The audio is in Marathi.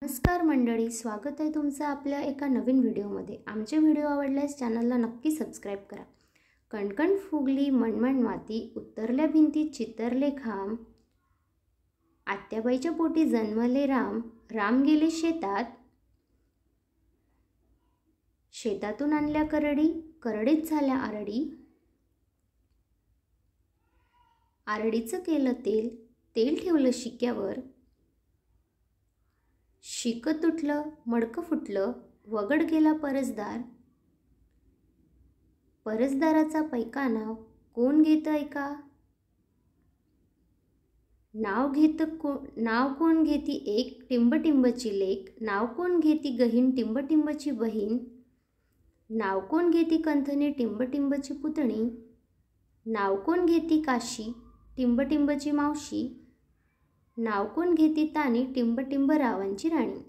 नमस्कार मंडळी, स्वागत आहे तुमचं आपल्या एका नवीन व्हिडिओमध्ये। आमचे व्हिडिओ आवडल्यास चॅनलला नक्की सबस्क्राईब करा। कणकण फुगली मणमण माती, उतरल्या भिंतीत चितरले खांब। आत्याबाईच्या पोटी जन्मले राम, राम गेले शेतात। शेतातून आणल्या करडी, करडीत झाल्या आरडी। आरडीचं केलं तेल, तेल ठेवलं शिक्यावर। शिक तुटलं, मडकं फुटलं, वगड गेला परसदार। परसदाराचा पैका कोण घेतं ऐका। नाव कोण घेती एक, टिंबटिंबची लेक। नाव कोण घेती गहीन, टिंबटिंबची बहीण। नाव कोण घेती कंथनी, टिंबटिंबची पुतणी। नाव कोण घेती काशी, टिंबटिंबची मावशी। नाव कोण घेती तानी, टिंबटिंब रावांची राणी।